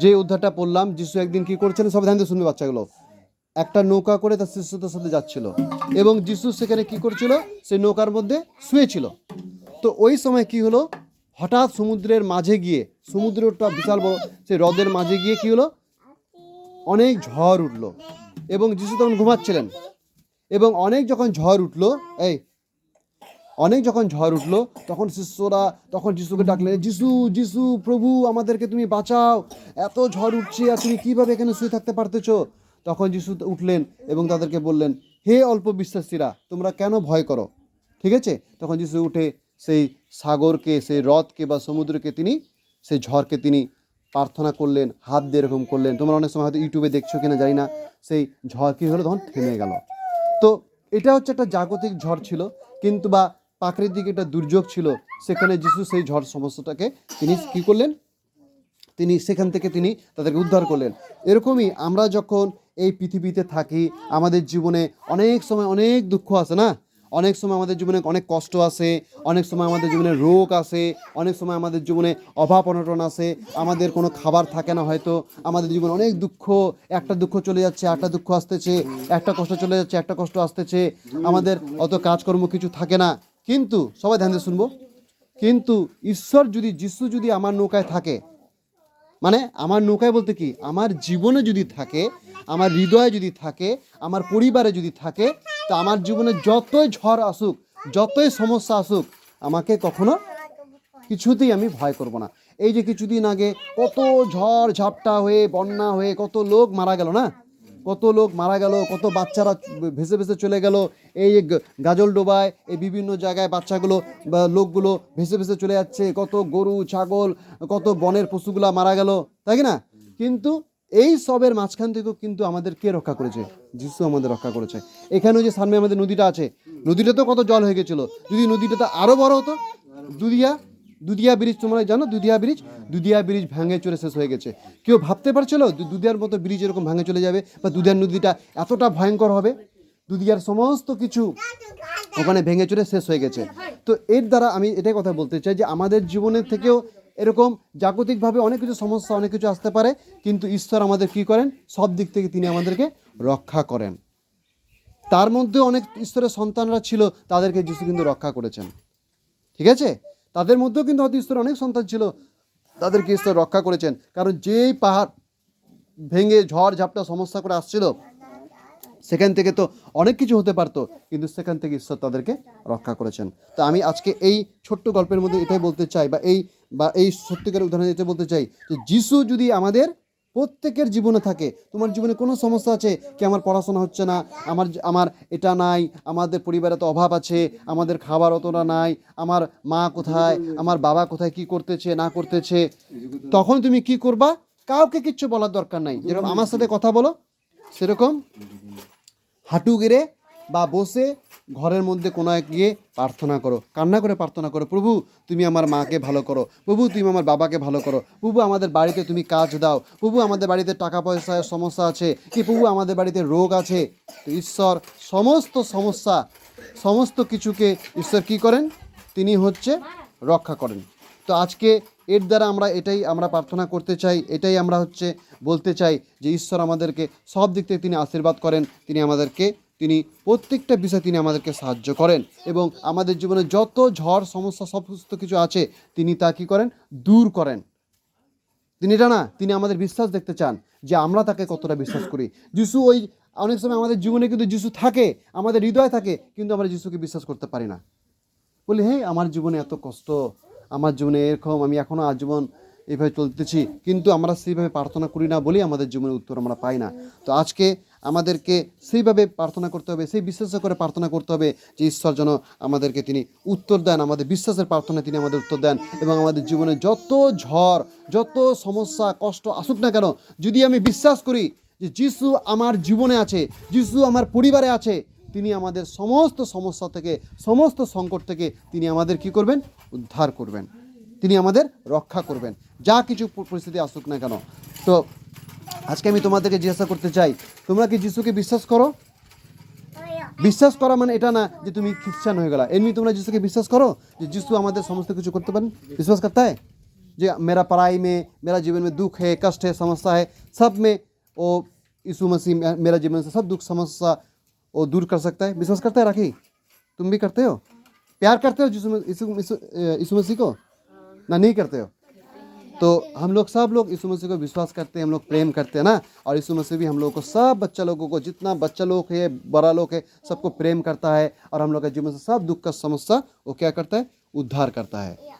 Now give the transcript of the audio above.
যে উদ্ধারটা পড়লাম, যিশু একদিন কি করছিলেন, সব ধ্যান দিয়ে শুনবে বাচ্চাগুলো, একটা নৌকা করে তার শিষ্যদের সাথে যাচ্ছিল এবং যিশু সেখানে কি করছিল, সেই নৌকার মধ্যে শুয়েছিল। তো ওই সময় কি হলো, হঠাৎ সমুদ্রের মাঝে গিয়ে, সমুদ্রটা বিশাল বড়, সেই হ্রদের মাঝে গিয়ে কি হলো, অনেক ঝড় উঠলো এবং যিশু তখন ঘুমাচ্ছিলেন। এবং অনেক যখন ঝড় উঠলো, তখন শিষ্যরা তখন যিশুকে ডাকলেন, যিশু যিশু প্রভু আমাদেরকে তুমি বাঁচাও, এত ঝড় উঠছে আর তুমি কিভাবে এখানে শুয়ে থাকতে পারতেছো। তখন যিশু উঠলেন এবং তাদেরকে বললেন, হে অল্প বিশ্বাসীরা, তোমরা কেন ভয় করো। ঠিক আছে, তখন যিশু উঠে সেই সাগরকে, সেই হ্রদকে বা সমুদ্রকে তিনি, সেই ঝড়কে তিনি প্রার্থনা করলেন, হাত দিয়ে এরকম করলেন। তোমরা অনেক সময় হয়তো ইউটিউবে দেখছো কিনা জানি না, সেই ঝড় কী হলো, তখন থেমে গেল। তো এটা হচ্ছে একটা জাগতিক ঝড় ছিল, কিন্তু বা প্রাকৃতিক একটা দুর্যোগ ছিল। সেখানে যিশু সেই ঝড় সমস্যাটাকে তিনি কী করলেন, তিনি সেখান থেকে তিনি তাদেরকে উদ্ধার করলেন। এরকমই আমরা যখন এই পৃথিবীতে থাকি, আমাদের জীবনে অনেক সময় অনেক দুঃখ আসে না, অনেক সময় আমাদের জীবনে অনেক কষ্ট আসে, অনেক সময় আমাদের জীবনে রোগ আসে, অনেক সময় আমাদের জীবনে অভাব অনটন আসে, আমাদের কোনো খাবার থাকে না হয়তো, আমাদের জীবনে অনেক দুঃখ, একটা দুঃখ চলে যাচ্ছে একটা দুঃখ আসতেছে, একটা কষ্ট চলে যাচ্ছে একটা কষ্ট আসতেছে, আমাদের অত কাজকর্ম কিছু থাকে না। কিন্তু সবাই ধ্যান দিয়ে শুনবো, কিন্তু ঈশ্বর যদি, যিশু যদি আমার নৌকায় থাকে, মানে আমার নৌকায় বলতে কি, আমার জীবনে যদি থাকে, আমার হৃদয়ে যদি থাকে, আমার পরিবারে যদি থাকে, তো আমার জীবনে যতই ঝড় আসুক, যতই সমস্যা আসুক, আমাকে কখনো কিছুতেই আমি ভয় করব না। এই যে কিছুদিন আগে কত ঝড় ঝাপটা হয়ে, বন্যা হয়ে কত লোক মারা গেল না, কত লোক মারা গেল, কত বাচ্চারা ভেসে ভেসে চলে গেল, এই গাজল ডোবায়, এই বিভিন্ন জায়গায় বাচ্চাগুলো বা লোকগুলো ভেসে ভেসে চলে যাচ্ছে, কত গরু ছাগল, কত বনের পশুগুলা মারা গেল, তাই কি না? কিন্তু এই সবের মাঝখান থেকেও কিন্তু আমাদের কে রক্ষা করেছে? যিশু আমাদের রক্ষা করেছে। এখানেও যে সামনে আমাদের নদীটা আছে, নদীটা তো কত জল হয়ে গেছিলো, যদি নদীটা আরও বড় হতো, দুধিয়া দুধিয়া ব্রিজ, তোমরা জানো দুধিয়া ব্রিজ ভেঙে চলে শেষ হয়ে গেছে। কেউ ভাবতে পারছিল দুধিয়ার মতো ব্রিজ এরকম ভেঙে চলে যাবে, বা দুধিয়ার নদীটা এতটা ভয়ঙ্কর হবে? দুধিয়ার সমস্ত কিছু ওখানে ভেঙে চলে শেষ হয়ে গেছে। তো এর দ্বারা আমি এটাই কথা বলতে চাই যে আমাদের জীবনের থেকেও এরকম জাগতিকভাবে অনেক কিছু সমস্যা, অনেক কিছু আসতে পারে, কিন্তু ঈশ্বর আমাদের কি করেন, সব দিক থেকে তিনি আমাদেরকে রক্ষা করেন। তার মধ্যে অনেক ঈশ্বরের সন্তানরা ছিল, তাদেরকে যিশু কিন্তু রক্ষা করেছেন। ঠিক আছে, তাদের মধ্যেও কিন্তু হয়তো ঈশ্বরের অনেক সন্তান ছিল, তাদেরকে ঈশ্বর রক্ষা করেছেন। কারণ যেই পাহাড় ভেঙে ঝড় ঝাপটা সমস্যা করে আসছিল, সেখান থেকে তো অনেক কিছু হতে পারতো, কিন্তু সেখান থেকে ঈশ্বর তাদেরকে রক্ষা করেছেন। তো আমি আজকে এই ছোট্ট গল্পের মধ্যে এটাই বলতে চাই, বা এই সত্যিকার উদাহরণে এটা বলতে চাই যে যিশু যদি আমাদের প্রত্যেকের জীবনে থাকে, তোমার জীবনে কোনো সমস্যা আছে কি, আমার পড়াশোনা হচ্ছে না, আমার এটা নাই, আমাদের পরিবারে তো অভাব আছে, আমাদের খাবার অতটা নাই, আমার মা কোথায়, আমার বাবা কোথায়, কি করতেছে না করতেছে, তখন তুমি কি করবা? কাউকে কিচ্ছু বলার দরকার নাই, যেরকম আমার সাথে কথা বলো, সেরকম হাঁটু গেড়ে বা বসে ঘরের মধ্যে কোনায় গিয়ে প্রার্থনা করো, কান্না করে প্রার্থনা করো, প্রভু তুমি আমার মাকে ভালো করো, প্রভু তুমি আমার বাবাকে ভালো করো, প্রভু আমাদের বাড়িতে তুমি কাজ দাও, প্রভু আমাদের বাড়িতে টাকা পয়সার সমস্যা আছে কি, প্রভু আমাদের বাড়িতে রোগ আছে। তো ঈশ্বর সমস্ত সমস্যা, সমস্ত কিছুকে ঈশ্বর কি করেন, তিনি হচ্ছে রক্ষা করেন। তো আজকে এর দ্বারা এটাই আমরা প্রার্থনা করতে চাই, এটাই আমরা বলতে চাই যে ঈশ্বর আমাদেরকে সব দিক থেকে তিনি আশীর্বাদ করেন, তিনি প্রত্যেকটা বিষয়ে তিনি আমাদেরকে সাহায্য করেন, এবং আমাদের জীবনে যত ঝড় সমস্যা সমস্ত কিছু আছে, তিনি তা কী করেন, দূর করেন। তিনি এটা না, তিনি আমাদের বিশ্বাস দেখতে চান যে আমরা তাকে কতটা বিশ্বাস করি। যিশু অনেক সময় আমাদের জীবনে কিন্তু যিশু থাকে, আমাদের হৃদয় থাকে, কিন্তু আমরা যিশুকে বিশ্বাস করতে পারি না। বলি, হ্যাঁ আমার জীবনে এত কষ্ট, আমার জীবনে এরকম, আমি এখনও আজীবন এইভাবে চলতেছি, কিন্তু আমরা সেইভাবে প্রার্থনা করি না বলেই আমাদের জীবনের উত্তর আমরা পাই না। তো আজকে আমাদেরকে সেইভাবে প্রার্থনা করতে হবে, সেই বিশ্বাস করে প্রার্থনা করতে হবে যে ঈশ্বর যেন আমাদেরকে তিনি উত্তর দেন, আমাদের বিশ্বাসের প্রার্থনায় তিনি আমাদের উত্তর দেন, এবং আমাদের জীবনে যত ঝড়, যত সমস্যা কষ্ট আসুক না কেন, যদি আমি বিশ্বাস করি যে যিশু আমার জীবনে আছে, যিশু আমার পরিবারে আছে, তিনি আমাদের সমস্ত সমস্যা থেকে, সমস্ত সংকট থেকে তিনি আমাদের কি করবেন, উদ্ধার করবেন, তিনি আমাদের রক্ষা করবেন, যা কিছু পরিস্থিতি আসুক না কেন। তো আজকে আমি তোমাদেরকে জিজ্ঞাসা করতে চাই, তোমরা কি যিশুকে বিশ্বাস করো? বিশ্বাস করা মানে এটা না যে তুমি খ্রিস্টান হয়ে গেলা, এমনি তোমরা যিশুকে বিশ্বাস করো যে যিশু আমাদের সমস্ত কিছু করতে পারেন, বিশ্বাস করতে হয়। जो मेरा पढ़ाई में, मेरा जीवन में दुख है, कष्ट है, समस्या है, सब में वो यीशु मसीह मेरा जीवन से सब दुख समस्या वो दूर कर सकता है। विश्वास करते हैं राखी? तुम भी करते हो? प्यार करते हो यीशु मसीह को ना? नहीं करते हो? तो हम लोग सब लोग यीशु मसीह को विश्वास करते हैं, हम लोग प्रेम करते हैं ना। और यीशु मसीह भी हम लोगों को, सब बच्चा लोगों को, जितना बच्चा लोग है, बड़ा लोग है, सबको प्रेम करता है। और हम लोग के जीवन से सब दुख का समस्या वो क्या करता है? उद्धार करता है।